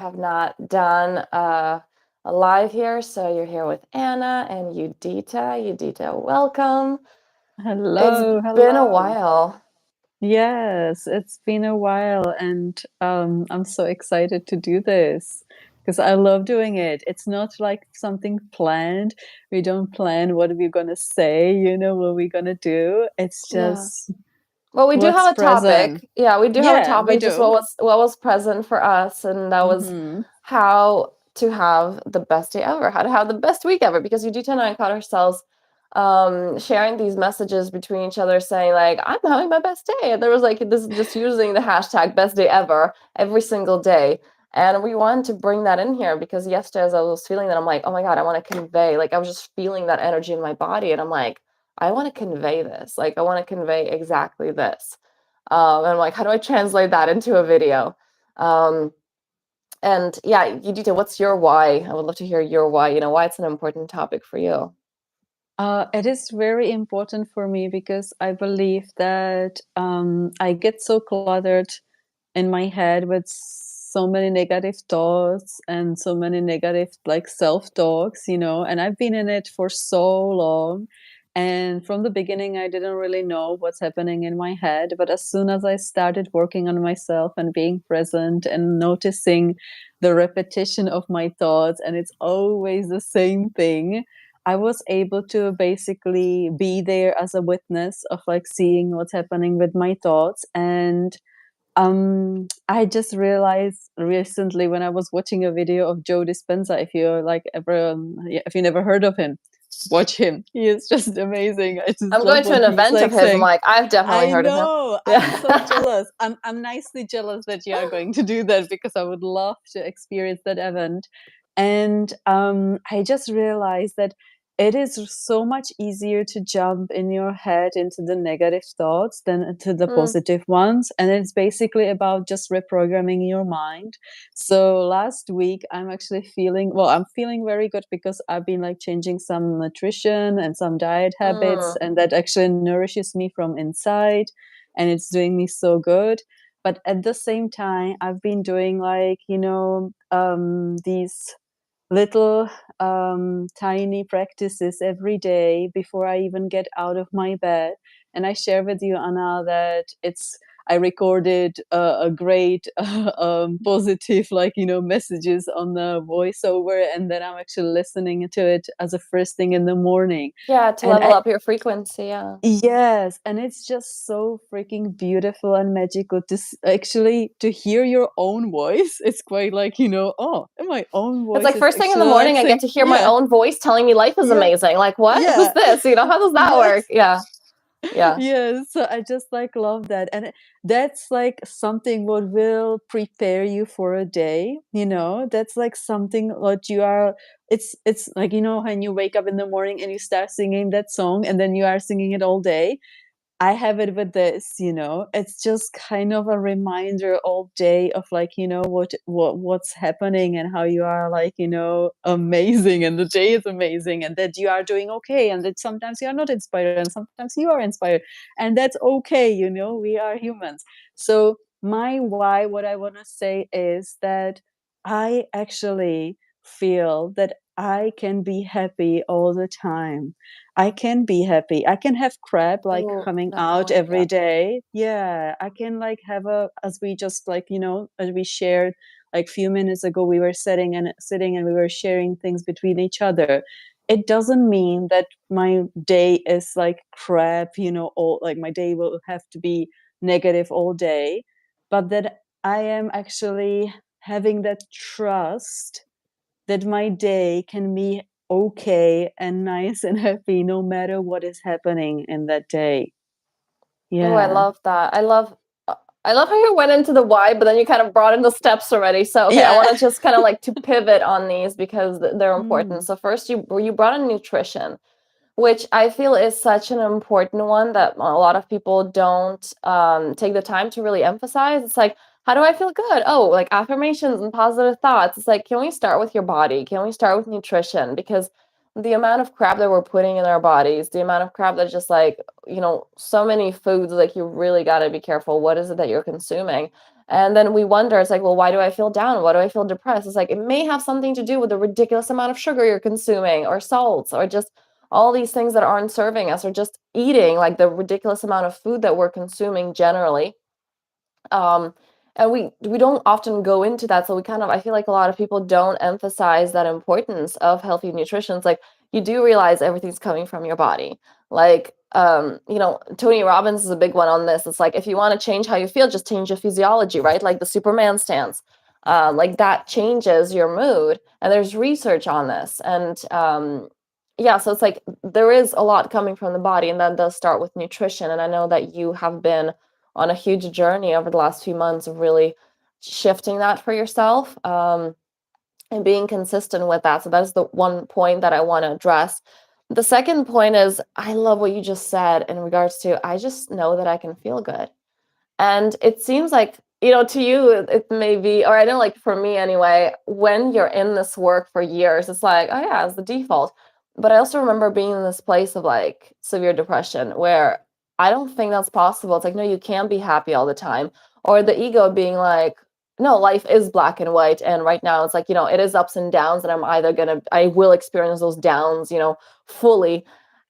have not done a live here, so you're here with Anna and Judita. Judita, welcome. It's Hello, been a hello. while. Yes, it's been a while, and I'm so excited to do this because I love doing it. It's not like something planned. We don't plan what we're gonna say, what we're gonna do. It's Yeah. just Well, we do what's have a present. topic. Yeah, we do have a Yeah, we topic, just do. what was present for us, and that was Hmm. how to have the best day ever, how to have the best week ever. Because Judita and I caught ourselves sharing these messages between each other saying like, I'm having my best day. And there was like this just using the hashtag best day ever every single day. And we wanted to bring that in here because yesterday as I was feeling that, I'm like, oh my God, I want to convey, like I was just feeling that energy in my body. And I'm like, I want to convey this. Like, I want to convey exactly this. And I'm like, how do I translate that into a video? Um, and yeah, Yudita, what's your why? I would love to hear your why, why it's an important topic for you. It is very important for me because I believe that I get so cluttered in my head with so many negative thoughts and so many negative like self-talks, and I've been in it for so long. And from the beginning, I didn't really know what's happening in my head. But as soon as I started working on myself and being present and noticing the repetition of my thoughts, and it's always the same thing, I was able to basically be there as a witness of like seeing what's happening with my thoughts. And I just realized recently when I was watching a video of Joe Dispenza, if you like ever, yeah, if you never heard of him, watch him. He is just amazing. I just I'm love going to what an he's event of like his. I'm saying. like, I've definitely I heard of him. know. I'm so Yeah. jealous. I'm nicely jealous that you are going to do that because I would love to experience that event. And I just realized that it is so much easier to jump in your head into the negative thoughts than into the Mm, positive ones. And it's basically about just reprogramming your mind. So last week, I'm feeling very good because I've been like changing some nutrition and some diet habits, mm. and that actually nourishes me from inside, and it's doing me so good. But at the same time, I've been doing like, these little tiny practices every day before I even get out of my bed. And I share with you, Anna, that I recorded a great positive, like, messages on the voiceover, and then I'm actually listening to it as a first thing in the morning. Yeah, to And level up your frequency. Yeah. yes, and it's just so freaking beautiful and magical to actually to hear your own voice. It's quite like, oh, my own It's voice like is first thing in the actually like morning, I get saying, to hear my yeah, own voice telling me life is yeah, amazing. Like, what? Who's yeah, this? How does that work? yes. Yeah. Yeah. Yeah, so I just like love that. And that's like something what will prepare you for a day, that's like something what you are, it's like, when you wake up in the morning and you start singing that song and then you are singing it all day. I have it with this, it's just kind of a reminder all day of like, what's happening and how you are like, amazing, and the day is amazing, and that you are doing okay, and that sometimes you are not inspired and sometimes you are inspired, and that's okay, we are humans. So my why, what I want to say is that I actually feel that I can be happy all the time. I can be happy. I can have crap like Oh, coming that out point. Yeah. every day. Yeah, I can like have as we just like, as we shared like few minutes ago, we were sitting and we were sharing things between each other. It doesn't mean that my day is like crap, all like my day will have to be negative all day, but that I am actually having that trust that my day can be okay and nice and happy no matter what is happening in that day. Oh, I Yeah. love that. I love how you went into the why, but then you kind of brought in the steps already. So, okay, I Yeah. want to just kind of like to pivot on these because they're important. Mm. So, first you brought in nutrition, which I feel is such an important one that a lot of people don't take the time to really emphasize. It's like, how do I feel good? Oh, like affirmations and positive thoughts. It's like, can we start with your body? Can we start with nutrition? Because the amount of crap that we're putting in our bodies, the amount of crap that's just like, so many foods, like you really got to be careful. What is it that you're consuming? And then we wonder, it's like, well, why do I feel down? Why do I feel depressed? It's like, it may have something to do with the ridiculous amount of sugar you're consuming, or salts, or just all these things that aren't serving us, or just eating, like the ridiculous amount of food that we're consuming generally. Um, and we don't often go into that, so we kind of, I feel like a lot of people don't emphasize that importance of healthy nutrition. It's like, you do realize everything's coming from your body. Like, Tony Robbins is a big one on this. It's like, if you want to change how you feel, just change your physiology, right? Like the Superman stance. Like that changes your mood. And there's research on this. And yeah, so it's like there is a lot coming from the body, and that does start with nutrition. And I know that you have been on a huge journey over the last few months of really shifting that for yourself, and being consistent with that. So that's the one point that I want to address. The second point is, I love what you just said in regards to, I just know that I can feel good. And it seems like, to you, it may be, or I know, like for me anyway, when you're in this work for years, it's like, oh yeah, it's the default. But I also remember being in this place of like severe depression where I don't think that's possible. It's like, no, you can't be happy all the time. Or the ego being like, no, life is black and white. And right now it's like, it is ups and downs, and I will experience those downs, fully.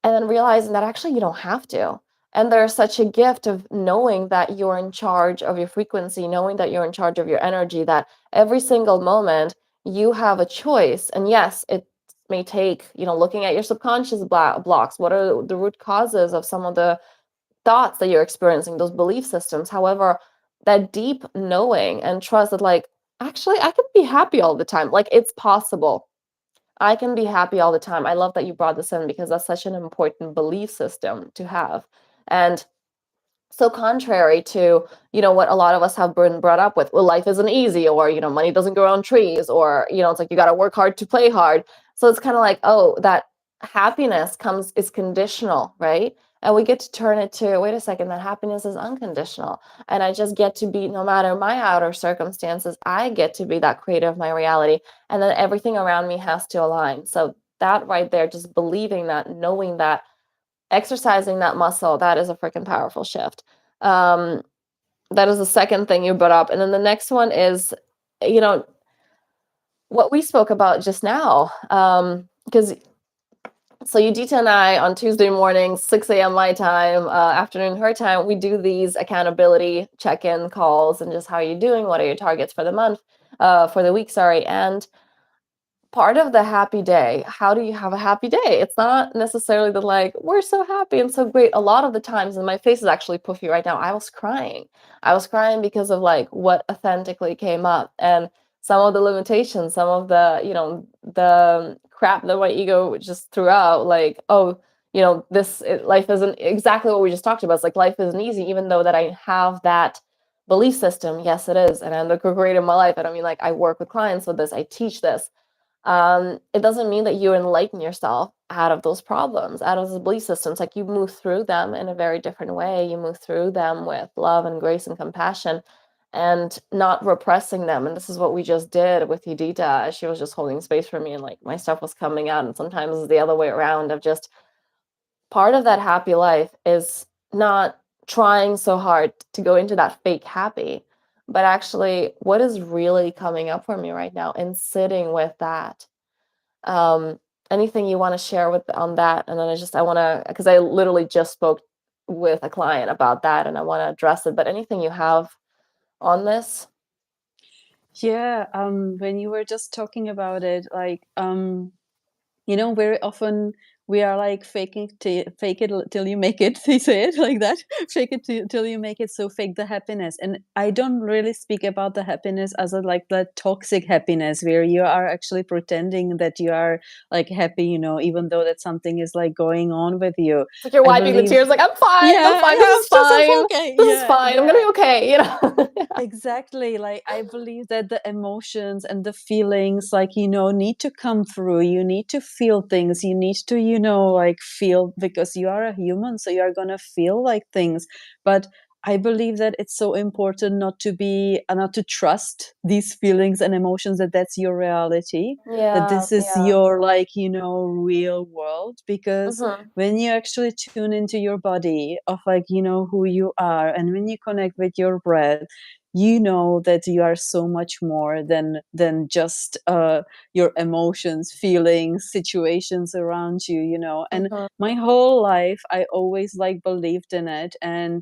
And then realizing that actually you don't have to. And there's such a gift of knowing that you're in charge of your frequency, knowing that you're in charge of your energy, that every single moment you have a choice. And yes, it may take, looking at your subconscious blocks. What are the root causes of some of the thoughts that you're experiencing, those belief systems? However, that deep knowing and trust that, like, actually, I can be happy all the time. Like, it's possible. I can be happy all the time. I love that you brought this in, because that's such an important belief system to have. And so contrary to, what a lot of us have been brought up with, well, life isn't easy, or, money doesn't grow on trees, or, it's like you got to work hard to play hard. So it's kind of like, oh, that happiness is conditional, right? And we get to turn it to, wait a second, that happiness is unconditional. And I just get to be, no matter my outer circumstances, I get to be that creator of my reality. And then everything around me has to align. So that right there, just believing that, knowing that, exercising that muscle, that is a freaking powerful shift. Um, that is the second thing you brought up. And then the next one is, you know, what we spoke about just now. Because so Judita and I, on Tuesday mornings, 6 a.m. my time, afternoon her time, we do these accountability check-in calls, and just how are you doing? What are your targets for the month, for the week, sorry. And part of the happy day, how do you have a happy day? It's not necessarily the, like, we're so happy and so great. A lot of the times, and my face is actually puffy right now, I was crying. I was crying because of like what authentically came up, and some of the limitations, some of the, the crap that my ego just threw out, like, oh, life isn't exactly what we just talked about. It's like life isn't easy, even though that I have that belief system. Yes, it is. And I'm the co-creator of my life. And I mean, like, I work with clients with this, I teach this. It doesn't mean that you enlighten yourself out of those problems, out of the belief systems. Like, you move through them in a very different way. You move through them with love and grace and compassion, and not repressing them. And this is what we just did with Judita. She was just holding space for me, and like my stuff was coming out. And sometimes it's the other way around, of just, part of that happy life is not trying so hard to go into that fake happy, but actually what is really coming up for me right now, and sitting with that. um Anything you want to share with on that? And then I want to, because I literally just spoke with a client about that, and I want to address it, but anything you have on this? Yeah, when you were just talking about it, like, very often we are like fake it till you make it. They say it like that. Fake it till you make it. So fake the happiness. And I don't really speak about the happiness as a, like, the toxic happiness where you are actually pretending that you are like happy, even though that something is like going on with you. It's like you're I wiping the believe, tears, like, I'm fine, I'm yeah, fine, yeah, this I'm is just I'm fine, okay. this is Yeah, fine, I'm gonna yeah. be okay, Exactly. Like, I believe that the emotions and the feelings, like, need to come through. You need to feel things. You need to, like, feel, because you are a human. So you are going to feel like things. But I believe that it's so important not to trust these feelings and emotions, that that's your reality, that Yeah, this is yeah. your, like, real world. Because Hmm. when you actually tune into your body of, like, who you are, and when you connect with your breath, you know that you are so much more than just your emotions, feelings, situations around you, you know. And Mhm. my whole life I always like believed in it, and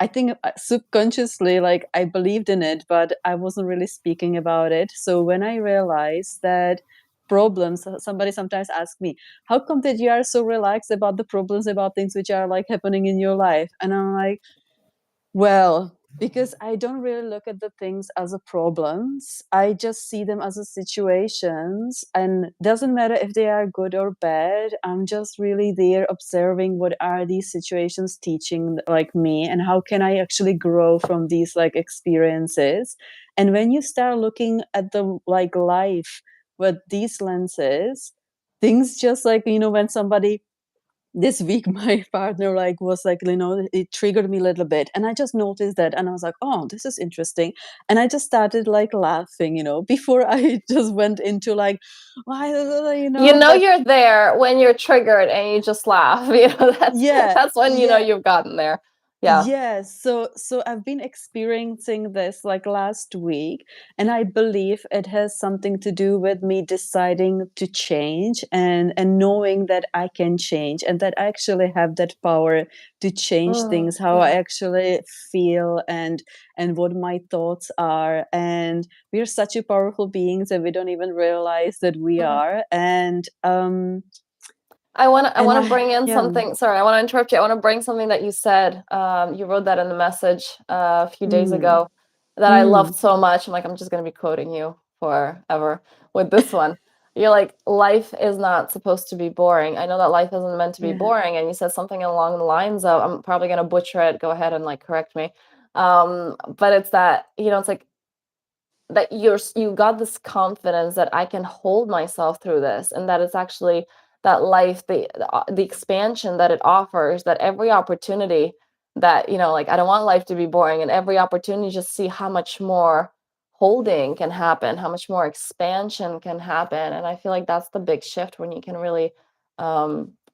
I think subconsciously, like, I believed in it, but I wasn't really speaking about it. So when I realized that problems, somebody sometimes asks me, how come that you are so relaxed about the problems, about things which are like happening in your life? And I'm like, well, because I don't really look at the things as a problems. I just see them as a situations, and doesn't matter if they are good or bad. I'm just really there observing what are these situations teaching like me, and how can I actually grow from these like experiences. And when you start looking at the like life with these lenses, things just like, you know, when somebody this week my partner like was like, you know, it triggered me a little bit, and I just noticed that, and I was like, oh, this is interesting. And I just started like laughing, you know, before I just went into like, why, you You know. know But you're there when you're triggered and you just laugh. That's yeah, that's when you know yeah. you've gotten there. Yeah. Yes, so I've been experiencing this like last week, and I believe it has something to do with me deciding to change, and knowing that I can change, and that I actually have that power to change things, how I Yeah. actually feel, and what my thoughts are. And we are such a powerful beings that we don't even realize that we Mhm. are. I And wanna I bring in yeah. something. Sorry, I want to interrupt you. I want to bring something that you said. You wrote that in the message a few days Mm, ago that I loved mm, so much. I'm like, I'm just gonna be quoting you forever with this one. You're like, life is not supposed to be boring. I know that life isn't meant to be yeah. boring, and you said something along the lines of, I'm probably gonna butcher it. Go ahead and like correct me. But it's that, it's like that you got this confidence that I can hold myself through this, and that it's actually that life, the expansion that it offers, that every opportunity that, like, I don't want life to be boring, and every opportunity just see how much more holding can happen, how much more expansion can happen. And I feel like that's the big shift when you can really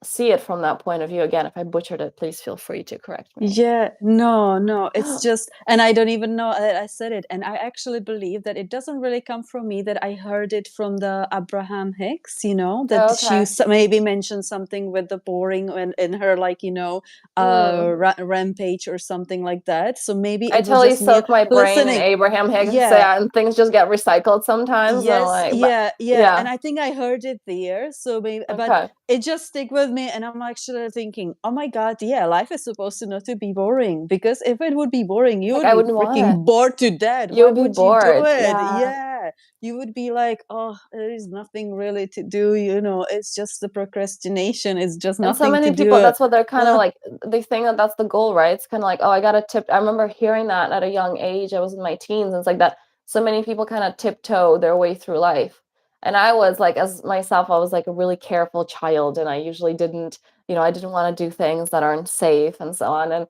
see it from that point of view. Again, if I butchered it, please feel free to correct me. Yeah, no, no, it's just, and I don't even know that I said it. And I actually believe that it doesn't really come from me, that I heard it from the Abraham Hicks, you know, that she Okay. maybe mentioned something with the boring and in her, like, you know, Mm. rampage or something like that. So maybe I it was totally just me soak my brain in listening. Abraham Hicks, Yeah, yeah, and things just get recycled sometimes, and yes, like, but yeah, yeah, and yeah, I think I heard it there, so maybe, but okay. it just stick with me, and I'm actually thinking, "Oh my god, yeah, life is supposed to not to be boring, because if it would be boring, It's you like would I be wouldn't want it. freaking bored to death. You Why would be would you do bored, it?" yeah. Yeah, you would be like, "Oh, there is nothing really to do, you know, it's just the procrastination, it's just And so nothing to many people, do." that's what they're kind of Uh, like, they think that that's the goal, right? It's kind of like, oh, I gotta tip. I remember hearing that at a young age. I was in my teens, and it's like that. So many people kind of tiptoe their way through life. And I was like, as myself, I was like a really careful child, and I usually didn't, I didn't want to do things that aren't safe and so on. And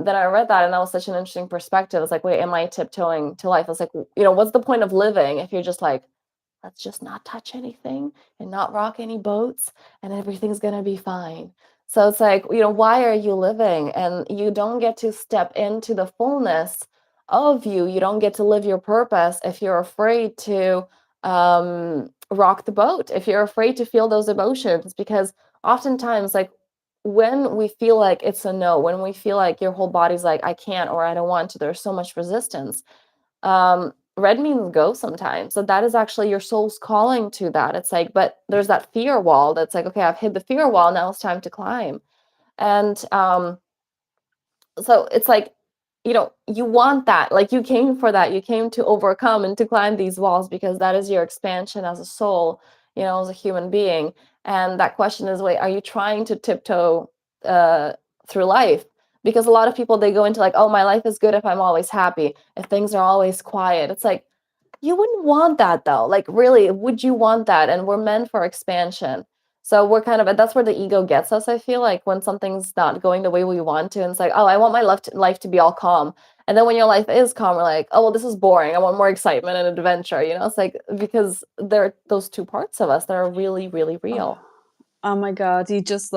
then I read that, and that was such an interesting perspective. It's like, wait, am I tiptoeing to life? It's like, what's the point of living if you're just like, let's just not touch anything and not rock any boats, and everything's going to be fine. So it's like, why are you living? And you don't get to step into the fullness of you. You don't get to live your purpose if you're afraid to rock the boat, if you're afraid to feel those emotions. Because oftentimes, like, when we feel like it's a no, when we feel like your whole body's like, I can't or I don't want to, there's so much resistance. Red means go sometimes. So that is actually your soul's calling to that. It's like, but there's that fear wall that's like, okay, I've hit the fear wall. Now it's time to climb. And so it's like, you want that. Like, you came for that. You came to overcome and to climb these walls, because that is your expansion as a soul, as a human being. And that question is, wait, are you trying to tiptoe uh, through life? Because a lot of people, they go into like, oh, my life is good if I'm always happy, if things are always quiet. It's like, you wouldn't want that though. Like, really, would you want that? And we're meant for expansion. So we're kind of, that's where the ego gets us, I feel like, when something's not going the way we want to. And it's like, oh, I want my life to be all calm. And then when your life is calm, we're like, oh, well, this is boring. I want more excitement and adventure. It's like, because there are those two parts of us that are really, really oh, real. Oh my God, you just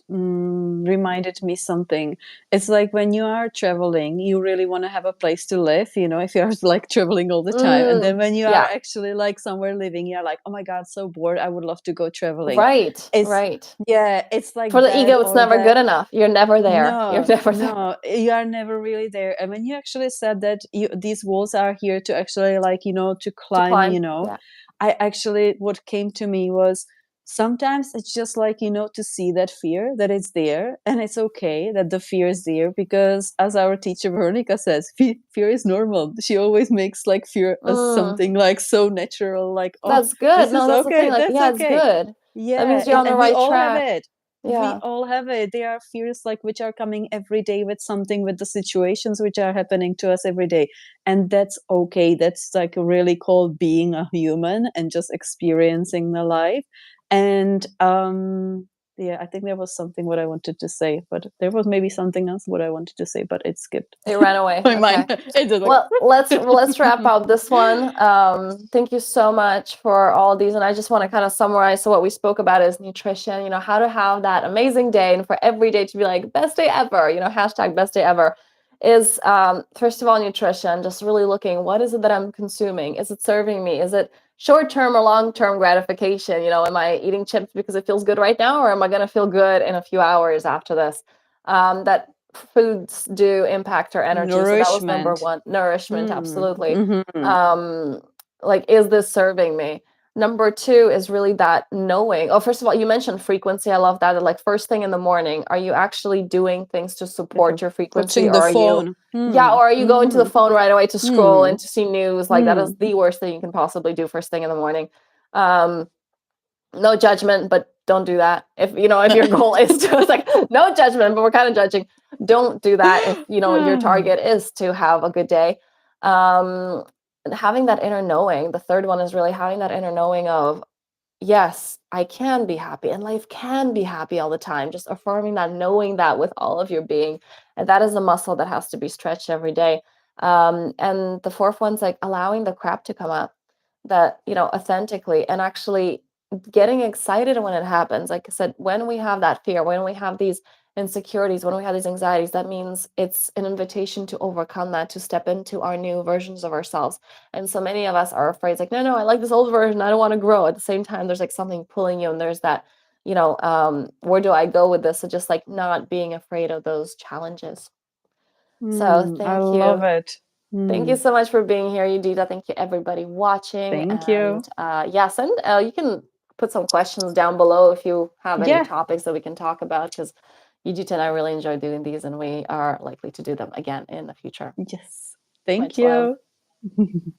reminded me something. It's like when you are traveling, you really want to have a place to live, if you're like traveling all the time. And then Mm, when you are yeah, actually like somewhere living, you're like, oh my God, so bored. I would love to go traveling. right, It's right. yeah, it's For like the that ego, it's or never that. good enough. You're never there. You're No, never there no, you are never really there. And when you actually said that these walls are here to actually like, to to climb, climb. Yeah. I actually, what came to me was sometimes it's just like, to see that fear that it's there and it's okay that the fear is there because as our teacher Veronica says, fear is normal. She always makes like fear as Mm, something like so natural, like, oh, that's good. this No, is that's the thing. okay. Like, That's yeah, it's okay. good. That Yeah. means you're on the And we right all have track. it. We Yeah. all have it. There are fears like which are coming every day with something, with the situations which are happening to us every day. And that's okay. That's like really called being a human and just experiencing the life. And yeah, I think there was something what I wanted to say, but there was maybe something else what I wanted to say, but it skipped It ran away. my mind. Okay. It just like Well, let's wrap up this one. Thank you so much for all these, and I just want to kind of summarize. So what we spoke about is nutrition. You know, how to have that amazing day, and for every day to be like best day ever. You know, hashtag best day ever is first of all nutrition. Just really looking, what is it that I'm consuming? Is it serving me? Is it short term or long term gratification? You know, am I eating chips because it feels good right now, or am I going to feel good in a few hours after this? That foods do impact our energy. So that was number nourishment. one. Nourishment, absolutely. Mm-hmm. Um, like, is this serving me? Number two is really that knowing. Oh, first of all, you mentioned frequency. I love that. Like first thing in the morning, are you actually doing things to Like support your frequency, touching or the are you, phone. yeah, or are you going to the Mm-hmm. phone right away to scroll Hmm. and to see news? Like that Hmm. is the worst thing you can possibly do first thing in the morning. Um, no judgment, but don't do that. If your goal is to, it's like no judgment, but we're kind of judging. Don't do that if your target is to have a good day. Um, and having that inner knowing. The third one is really having that inner knowing of, yes, I can be happy and life can be happy all the time. Just affirming that, knowing that with all of your being. And that is a muscle that has to be stretched every day. And the fourth one's like allowing the crap to come up, that, authentically, and actually getting excited when it happens. Like I said, when we have that fear, when we have these insecurities, when we have these anxieties, that means it's an invitation to overcome that, to step into our new versions of ourselves. And so many of us are afraid, it's like, no, no, I like this old version. I don't want to grow. At the same time, there's like something pulling you, and there's that, where do I go with this? So just like not being afraid of those challenges. So I thank love you. it. Thank you Mm. so much for being here, Judita. Thank you, everybody watching. Thank And you. yeah, you can put some questions down below if you have any Yeah. topics that we can talk about, because Judita and I really enjoy doing these, and we are likely to do them again in the future. Yes. Thank Much love. you.